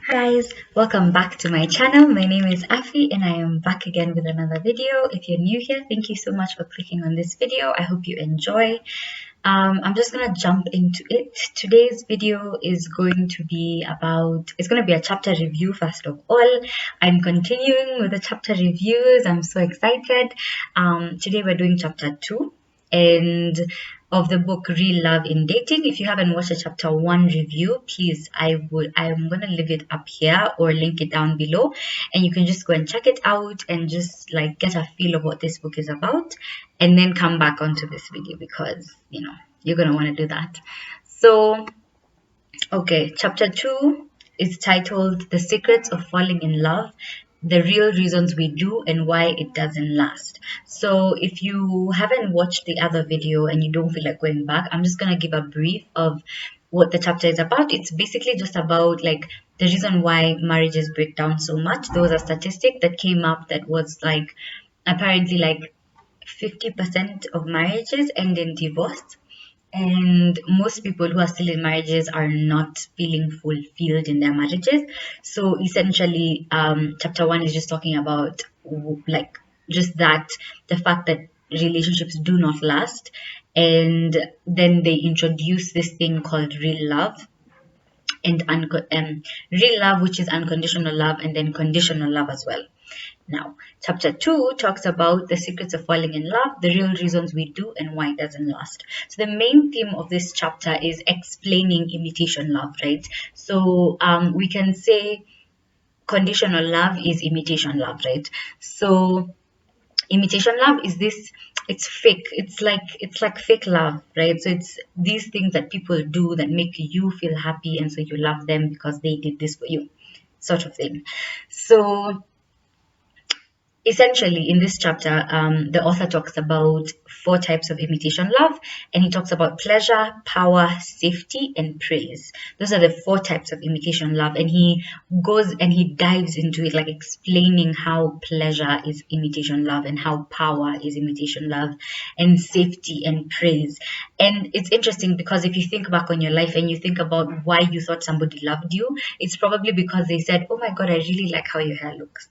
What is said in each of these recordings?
Guys, welcome back to my channel. My name is Afi and I am back again with another video. If you're new here, thank you so much for clicking on this video. I hope you enjoy. I'm just gonna jump into it. Today's video is going to be it's gonna be a chapter review first of all. I'm continuing with the chapter reviews. I'm so excited. Today we're doing chapter 2 and of the book Real Love in Dating. If you haven't watched the chapter 1 review, please, I'm gonna leave it up here or link it down below, and you can just go and check it out and just like get a feel of what this book is about, and then come back onto this video because you're gonna want to do that. So okay, chapter 2 is titled The Secrets of Falling in Love, the Real Reasons We Do and Why It Doesn't Last. So if you haven't watched the other video and you don't feel like going back, I'm just going to give a brief of what the chapter is about. It's basically just about like the reason why marriages break down so much. There was a statistic that came up that was like apparently like 50% of marriages end in divorce, and most people who are still in marriages are not feeling fulfilled in their marriages. So essentially, chapter 1 is just talking about like just that, the fact that relationships do not last, and then they introduce this thing called real love and real love, which is unconditional love, and then conditional love as well. Now, chapter 2 talks about the secrets of falling in love, the real reasons we do, and why it doesn't last. So, the main theme of this chapter is explaining imitation love, right? So, we can say conditional love is imitation love, right? So, imitation love is this, it's fake, it's like fake love, right? So it's these things that people do that make you feel happy, and so you love them because they did this for you, sort of thing. So essentially in this chapter, the author talks about 4 types of imitation love, and he talks about pleasure, power, safety, and praise. Those are the 4 types of imitation love, and he goes and he dives into it, like explaining how pleasure is imitation love and how power is imitation love and safety and praise. And it's interesting because if you think back on your life and you think about why you thought somebody loved you, it's probably because they said, oh my god, I really like how your hair looks,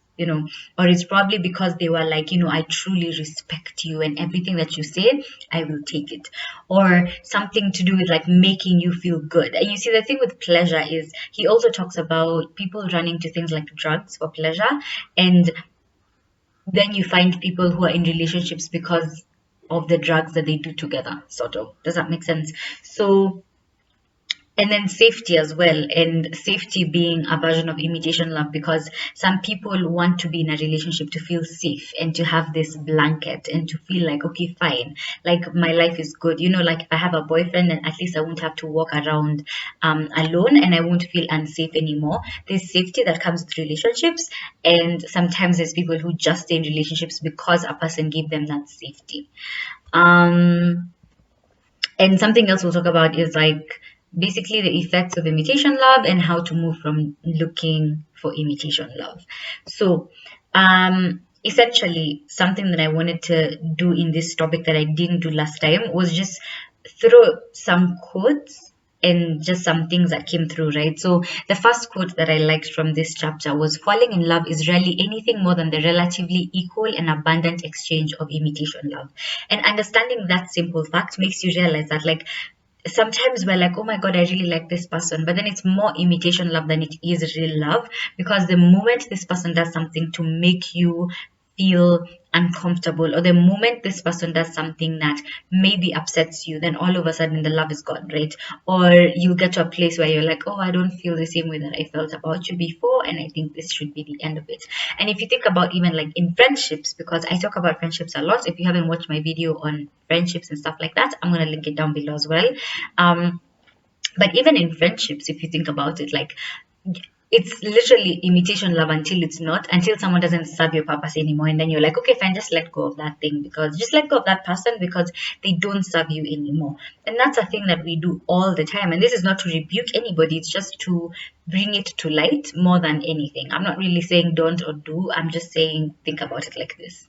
or it's probably because they were like, I truly respect you, and everything that you say, I will take it, or something to do with like making you feel good. And you see, the thing with pleasure is he also talks about people running to things like drugs for pleasure, and then you find people who are in relationships because of the drugs that they do together, sort of. Does that make sense? So and then safety as well, and safety being a version of imitation love, because some people want to be in a relationship to feel safe and to have this blanket and to feel like, okay, fine, like my life is good, like if I have a boyfriend, then at least I won't have to walk around alone, and I won't feel unsafe anymore. There's safety that comes with relationships, and sometimes there's people who just stay in relationships because a person gave them that safety. And something else we'll talk about is like basically the effects of imitation love and how to move from looking for imitation love. So, essentially, something that I wanted to do in this topic that I didn't do last time was just throw some quotes and just some things that came through, right? So the first quote that I liked from this chapter was, falling in love is rarely anything more than the relatively equal and abundant exchange of imitation love. And understanding that simple fact makes you realize that, like, sometimes we're like, oh my god, I really like this person, but then it's more imitation love than it is real love, because the moment this person does something to make you feel uncomfortable, or the moment this person does something that maybe upsets you, then all of a sudden the love is gone, right? Or you get to a place where you're like, oh, I don't feel the same way that I felt about you before, and I think this should be the end of it. And if you think about even like in friendships, because I talk about friendships a lot, if you haven't watched my video on friendships and stuff like that, I'm going to link it down below as well. But even in friendships, if you think about it, like, it's literally imitation love until it's not, until someone doesn't serve your purpose anymore, and then you're like, okay, fine, just let go of that thing, because just let go of that person because they don't serve you anymore. And that's a thing that we do all the time, and this is not to rebuke anybody, it's just to bring it to light more than anything. I'm not really saying don't or do, I'm just saying think about it like this.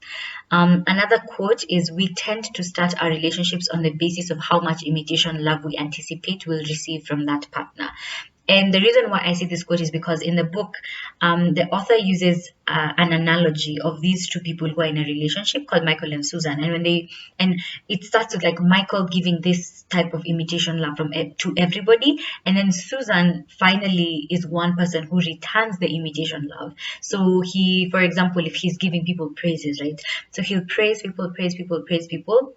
Another quote is, we tend to start our relationships on the basis of how much imitation love we anticipate we'll receive from that partner. And the reason why I say this quote is because in the book, the author uses an analogy of these two people who are in a relationship called Michael and Susan. And it starts with like Michael giving this type of imitation love to everybody, and then Susan finally is one person who returns the imitation love. So he, for example, if he's giving people praises, right? So he'll praise people, praise people, praise people,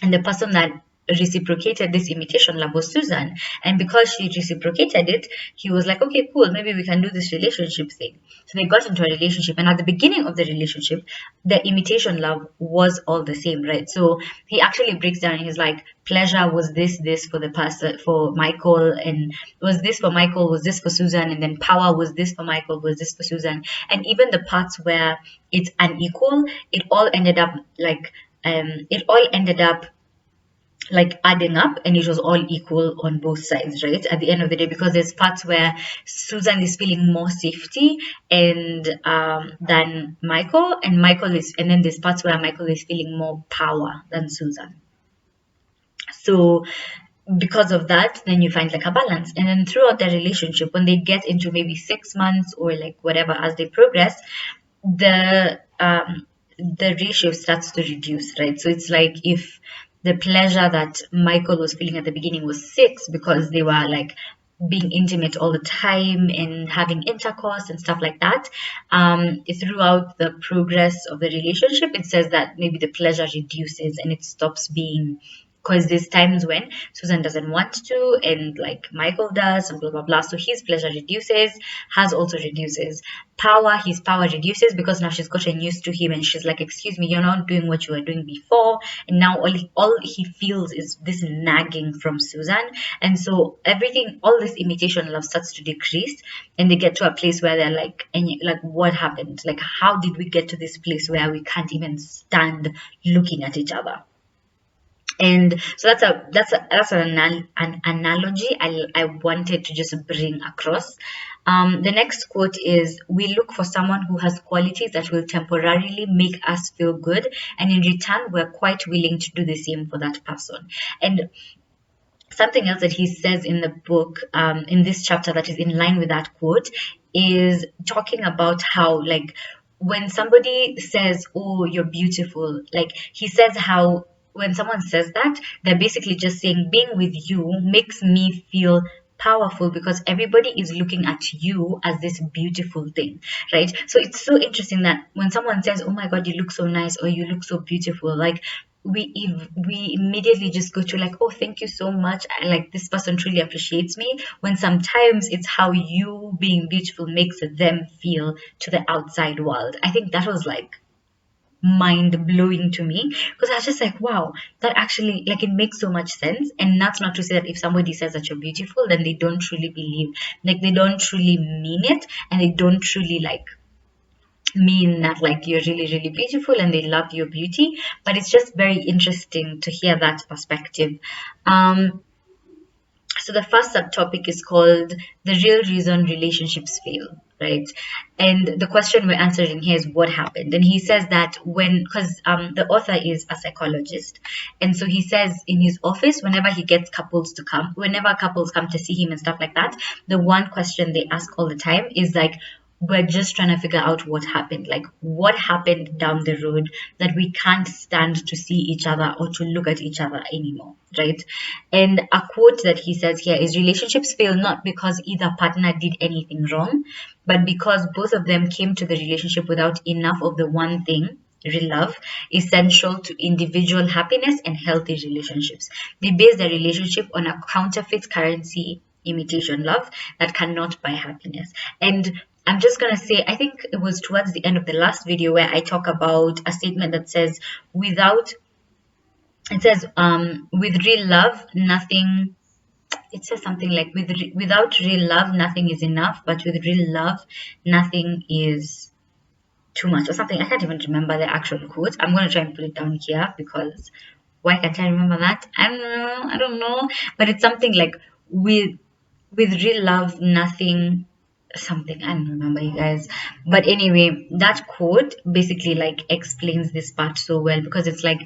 and the person that reciprocated this imitation love was Susan. And because she reciprocated it, he was like, okay, cool, maybe we can do this relationship thing. So they got into a relationship, and at the beginning of the relationship, the imitation love was all the same, right? So he actually breaks down and he's like, pleasure was this for the person, for Michael, and was this for Michael, was this for Susan, and then power was this for Michael, was this for Susan. And even the parts where it's unequal, it all ended up like adding up, and it was all equal on both sides, right, at the end of the day, because there's parts where Susan is feeling more safety and than Michael, and then there's parts where Michael is feeling more power than Susan. So because of that, then you find like a balance. And then throughout their relationship, when they get into maybe 6 months or like whatever, as they progress, the ratio starts to reduce, right? So it's like if the pleasure that Michael was feeling at the beginning was 6 because they were like being intimate all the time and having intercourse and stuff like that, throughout the progress of the relationship, it says that maybe the pleasure reduces and it stops being, because there's times when Susan doesn't want to and like Michael does and blah blah blah. So his pleasure reduces, hers also reduces. His power reduces because now she's gotten used to him and she's like, excuse me, you're not doing what you were doing before. And now all he feels is this nagging from Susan. And so all this imitation love starts to decrease, and they get to a place where they're like, what happened? Like, how did we get to this place where we can't even stand looking at each other? And so that's an analogy I wanted to just bring across. The next quote is, we look for someone who has qualities that will temporarily make us feel good, and in return we're quite willing to do the same for that person. And something else that he says in the book, in this chapter, that is in line with that quote, is talking about how, like, when somebody says, oh, you're beautiful, like, he says how when someone says that, they're basically just saying, being with you makes me feel powerful because everybody is looking at you as this beautiful thing, right? So it's so interesting that when someone says, oh my god, you look so nice, or you look so beautiful, like, we immediately just go to like, oh, thank you so much, like, this person truly appreciates me, when sometimes it's how you being beautiful makes them feel to the outside world. I think that was like mind blowing to me, because I was just like, wow, that actually, like, it makes so much sense. And that's not to say that if somebody says that you're beautiful, then they don't truly believe, like, they don't truly mean it, and they don't truly like mean that like you're really really beautiful and they love your beauty. But it's just very interesting to hear that perspective. So the first subtopic is called the real reason relationships fail, right? And the question we're answering here is what happened. And he says that because the author is a psychologist, and so he says in his office, whenever couples come to see him and stuff like that, the one question they ask all the time is like, we're just trying to figure out what happened. Like, what happened down the road that we can't stand to see each other or to look at each other anymore, right? And a quote that he says here is, relationships fail not because either partner did anything wrong, but because both of them came to the relationship without enough of the one thing, real love, essential to individual happiness and healthy relationships. They base their relationship on a counterfeit currency, imitation love, that cannot buy happiness. And I'm just going to say, I think it was towards the end of the last video where I talk about a statement that says, with real love, nothing, it says something like, without real love, nothing is enough, but with real love, nothing is too much, or something. I can't even remember the actual quote. I'm going to try and put it down here, because why can't I remember that? I don't know. But it's something like, with real love, nothing, something, I don't remember, you guys. But anyway, that quote basically like explains this part so well, because it's like,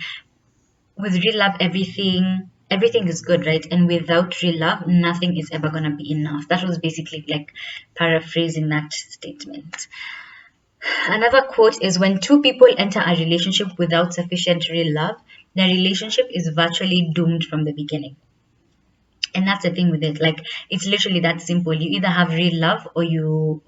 with real love, everything everything is good, right? And without real love, nothing is ever gonna be enough. That was basically like paraphrasing that statement. Another quote is, when two people enter a relationship without sufficient real love, the relationship is virtually doomed from the beginning. And that's the thing with it. Like, it's literally that simple. You either have real love, or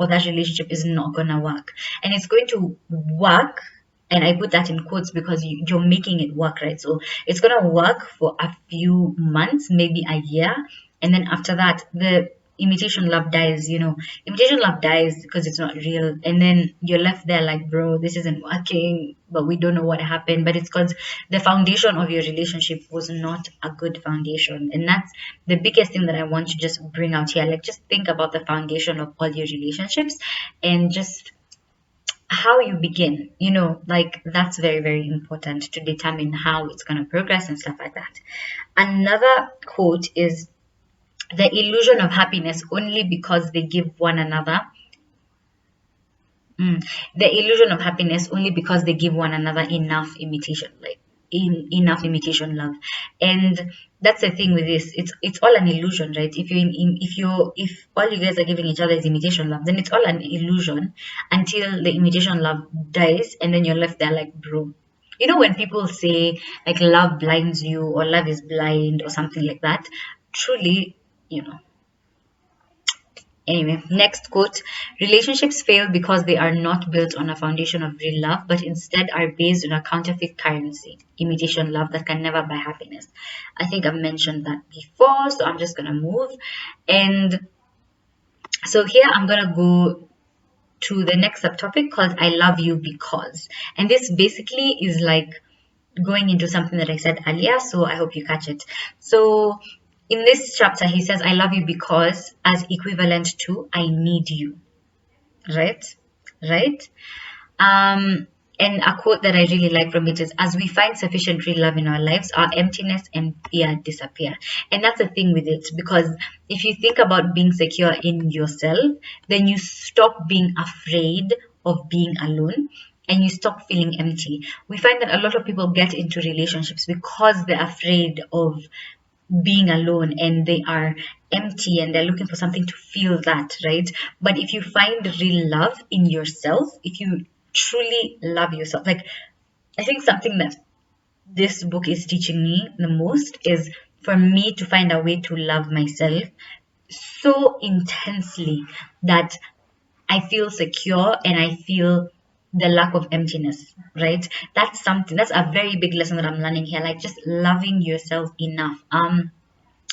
that relationship is not gonna work. And it's going to work, and I put that in quotes because you're making it work, right? So it's gonna work for a few months, maybe a year, and then after that, the imitation love dies. Imitation love dies because it's not real, and then you're left there like, bro, this isn't working, but we don't know what happened. But it's because the foundation of your relationship was not a good foundation, and that's the biggest thing that I want to just bring out here. Like, just think about the foundation of all your relationships, and just how you begin. Like, that's very, very important to determine how it's going to progress and stuff like that. Another quote is, the illusion of happiness only because they give one another the illusion of happiness only because they give one another enough imitation, like enough imitation love. And that's the thing with this. It's all an illusion, right? If all you guys are giving each other is imitation love, then it's all an illusion until the imitation love dies, and then you're left there like, bro. When people say like love blinds you, or love is blind, or something like that, truly, Anyway, next quote. Relationships fail because they are not built on a foundation of real love, but instead are based on a counterfeit currency, imitation love that can never buy happiness. I think I've mentioned that before, so I'm just going to move. And so here I'm going to go to the next subtopic called I Love You Because. And this basically is like going into something that I said earlier, so I hope you catch it. So in this chapter, he says, I love you because, as equivalent to I need you. Right? Right? And a quote that I really like from it is, as we find sufficient real love in our lives, our emptiness and fear disappear. And that's the thing with it, because if you think about being secure in yourself, then you stop being afraid of being alone, and you stop feeling empty. We find that a lot of people get into relationships because they're afraid of being alone, and they are empty, and they're looking for something to fill that, right? But if you find real love in yourself, if you truly love yourself, like, I think something that this book is teaching me the most is for me to find a way to love myself so intensely that I feel secure and I feel the lack of emptiness, right? That's a very big lesson that I'm learning here. Like, just loving yourself enough. I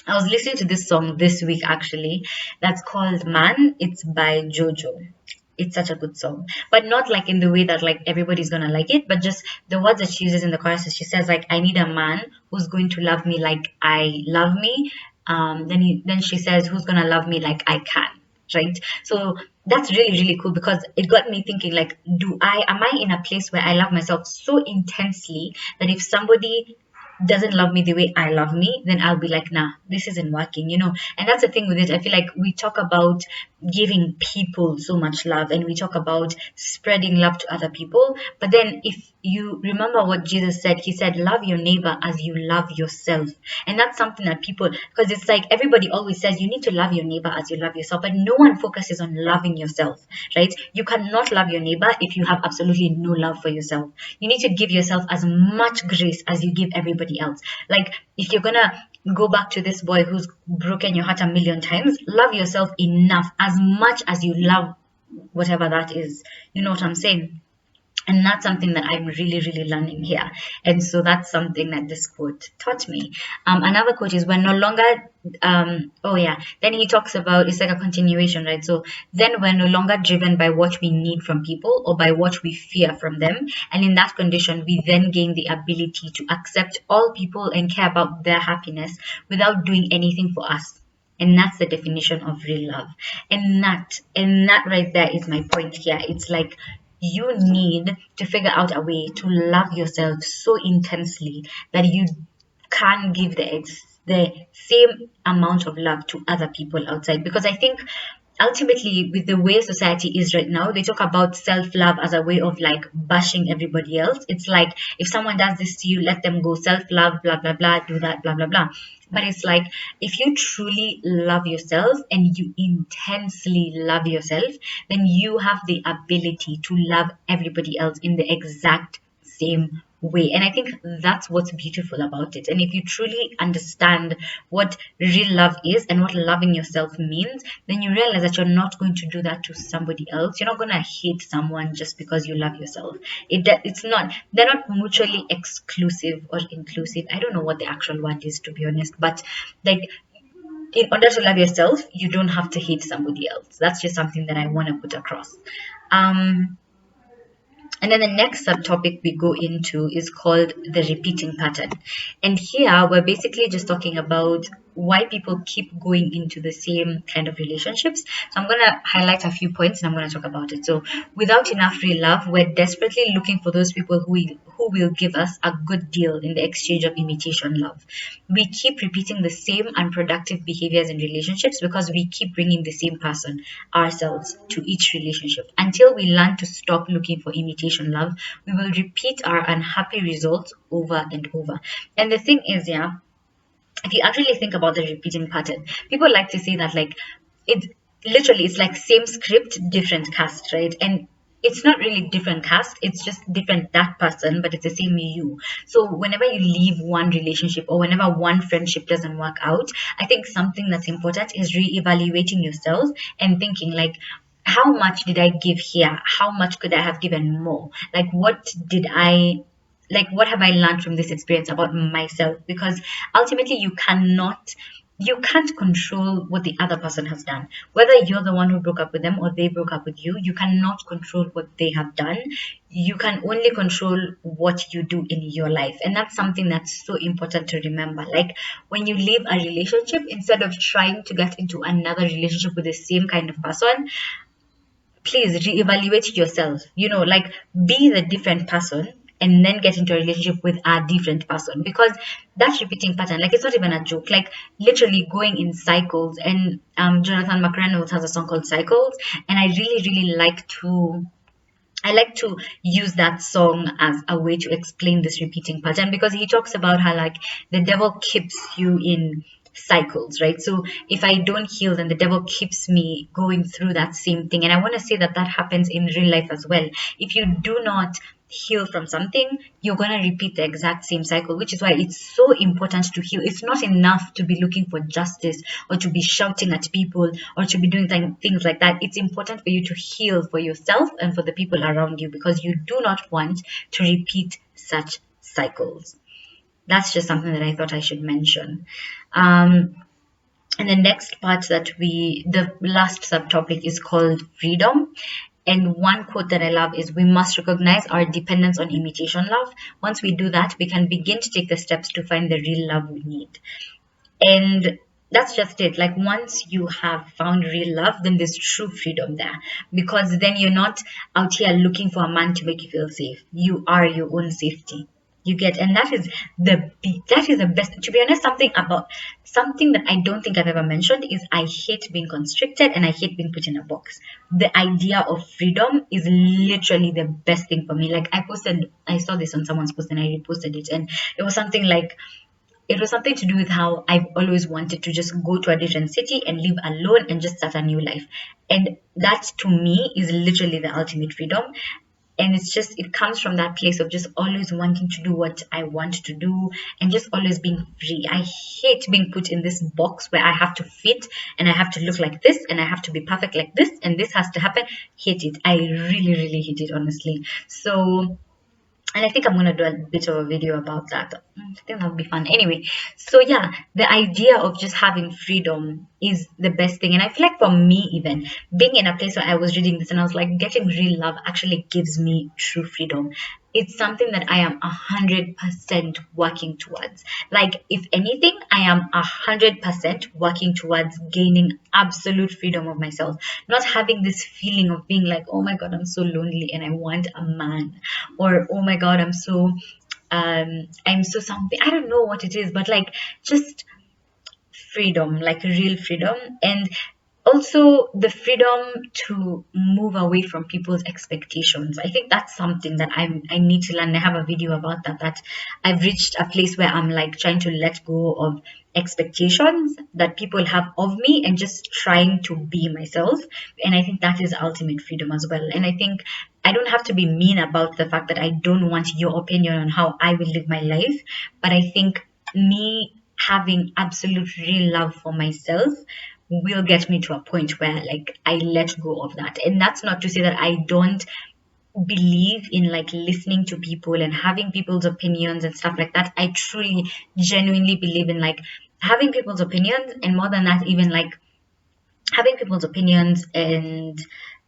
was listening to this song this week actually, that's called Man. It's by Jojo. It's such a good song, but not like in the way that like everybody's gonna like it, but just the words that she uses in the chorus. She says like, I need a man who's going to love me like I love me. Then she says, who's gonna love me like I can, right? So that's really, really cool, because it got me thinking, like, am I in a place where I love myself so intensely that if somebody doesn't love me the way I love me, then I'll be like, nah, this isn't working. And that's the thing with it. I feel like we talk about giving people so much love, and we talk about spreading love to other people. But then if you remember what Jesus said, he said, love your neighbor as you love yourself. And that's something that people, because it's like everybody always says you need to love your neighbor as you love yourself, but no one focuses on loving yourself, right? You cannot love your neighbor if you have absolutely no love for yourself. You need to give yourself as much grace as you give everybody else. Like, if you're gonna go back to this boy who's broken your heart a million times, love yourself enough, as much as you love whatever that is. You know what I'm saying? And that's something that I'm really, really learning here. And so that's something that this quote taught me. Another quote is, when no longer, then he talks about, it's like a continuation, right? So then we're no longer driven by what we need from people or by what we fear from them. And in that condition, we then gain the ability to accept all people and care about their happiness without doing anything for us. And that's the definition of real love. And that right there is my point here. It's like, you need to figure out a way to love yourself so intensely that you can give the same amount of love to other people outside. Because I think ultimately, with the way society is right now, they talk about self-love as a way of like bashing everybody else. It's like, if someone does this to you, let them go. Self-love, blah blah blah, do that, blah blah blah. But it's like, if you truly love yourself and you intensely love yourself, then you have the ability to love everybody else in the exact same way. And I think that's what's beautiful about it. And if you truly understand what real love is and what loving yourself means, then you realize that you're not going to do that to somebody else. You're not going to hate someone just because you love yourself. It's not, they're not mutually exclusive or inclusive. I don't know what the actual word is, to be honest, but like, in order to love yourself, you don't have to hate somebody else. That's just something that I want to put across. um and then the next subtopic we go into is called the repeating pattern. And here we're basically just talking about why people keep going into the same kind of relationships. So I'm going to highlight a few points and I'm going to talk about it. So without enough real love, we're desperately looking for those people who will give us a good deal in the exchange of imitation love. We keep repeating the same unproductive behaviors in relationships because we keep bringing the same person, ourselves, to each relationship. Until we learn to stop looking for imitation love, we will repeat our unhappy results over and over. And the thing is, yeah, if you actually think about the repeating pattern, people like to say that like, it literally, it's like same script, different cast, right? And it's not really different cast, it's just different that person, but it's the same you. So whenever you leave one relationship or whenever one friendship doesn't work out, I think something that's important is re-evaluating yourself and thinking like, how much did I give here? How much could I have given more? Like, what have I learned from this experience about myself? Because ultimately, you can't control what the other person has done. Whether you're the one who broke up with them or they broke up with you cannot control what they have done. You can only control what you do in your life. And that's something that's so important to remember. Like, when you leave a relationship, instead of trying to get into another relationship with the same kind of person, please reevaluate yourself. Like, be the different person and then get into a relationship with a different person, because that repeating pattern, like, it's not even a joke, like literally going in cycles. And Jonathan McReynolds has a song called Cycles, and I like to use that song as a way to explain this repeating pattern, because he talks about how like the devil keeps you in cycles, right? So if I don't heal, then the devil keeps me going through that same thing. And I want to say that that happens in real life as well. If you do not heal from something, you're going to repeat the exact same cycle, which is why it's so important to heal. It's not enough to be looking for justice or to be shouting at people or to be doing things like that. It's important for you to heal for yourself and for the people around you, because you do not want to repeat such cycles. That's just something that I thought I should mention. And the next part the last subtopic is called freedom. And one quote that I love is, we must recognize our dependence on imitation love. Once we do that, we can begin to take the steps to find the real love we need. And that's just it. Like, once you have found real love, then there's true freedom there, because then you're not out here looking for a man to make you feel safe. You are your own safety. You get, and that is the best. To be honest, something that I don't think I've ever mentioned is, I hate being constricted and I hate being put in a box. The idea of freedom is literally the best thing for me. Like, I saw this on someone's post and I reposted it, and it was something to do with how I've always wanted to just go to a different city and live alone and just start a new life. And that, to me, is literally the ultimate freedom. And it comes from that place of just always wanting to do what I want to do and just always being free. I hate being put in this box where I have to fit and I have to look like this and I have to be perfect like this and this has to happen. Hate it. I really, really hate it, honestly. So, and I think I'm going to do a bit of a video about that. I think that'll be fun. Anyway, so yeah, the idea of just having freedom is the best thing. And I feel like for me, even being in a place where I was reading this and I was like, getting real love actually gives me true freedom. It's something that I am 100% working towards. Like, if anything, I am 100% working towards gaining absolute freedom of myself. Not having this feeling of being like, oh my God, I'm so lonely and I want a man. Or, oh my God, I'm so something. I don't know what it is, but like, just freedom, like real freedom. And also the freedom to move away from people's expectations. I think that's something that I need to learn. I have a video about that I've reached a place where I'm like trying to let go of expectations that people have of me and just trying to be myself. And I think that is ultimate freedom as well. And I think I don't have to be mean about the fact that I don't want your opinion on how I will live my life, but I think me having absolute real love for myself will get me to a point where like I let go of that. And that's not to say that I don't believe in like listening to people and having people's opinions and stuff like that. I truly genuinely believe in like having people's opinions, and more than that, even like having people's opinions and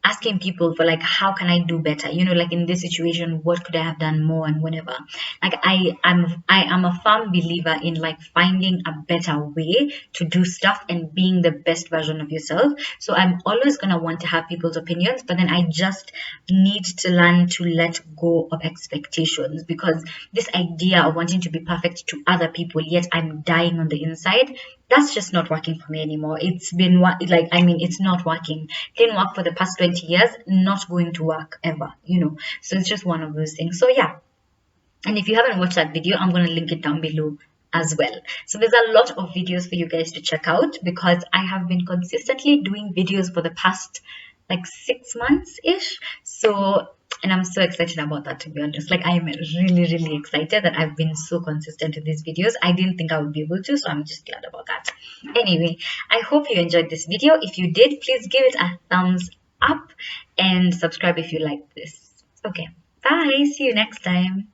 asking people for like how can I do better, like in this situation what could I have done more and whatever. Like I am a firm believer in like finding a better way to do stuff and being the best version of yourself. So I'm always going to want to have people's opinions, but then I just need to learn to let go of expectations, because this idea of wanting to be perfect to other people yet I'm dying on the inside, that's just not working for me anymore. It's been like, I mean, it's not working. Didn't work for the past 20 years, not going to work ever. So it's just one of those things. So yeah. And if you haven't watched that video, I'm going to link it down below as well. So there's a lot of videos for you guys to check out, because I have been consistently doing videos for the past like 6 months ish. So, and I'm so excited about that, to be honest. Like, I'm really, really excited that I've been so consistent with these videos. I didn't think I would be able to, so I'm just glad about that. Anyway, I hope you enjoyed this video. If you did, please give it a thumbs up and subscribe if you like this. Okay, bye. See you next time.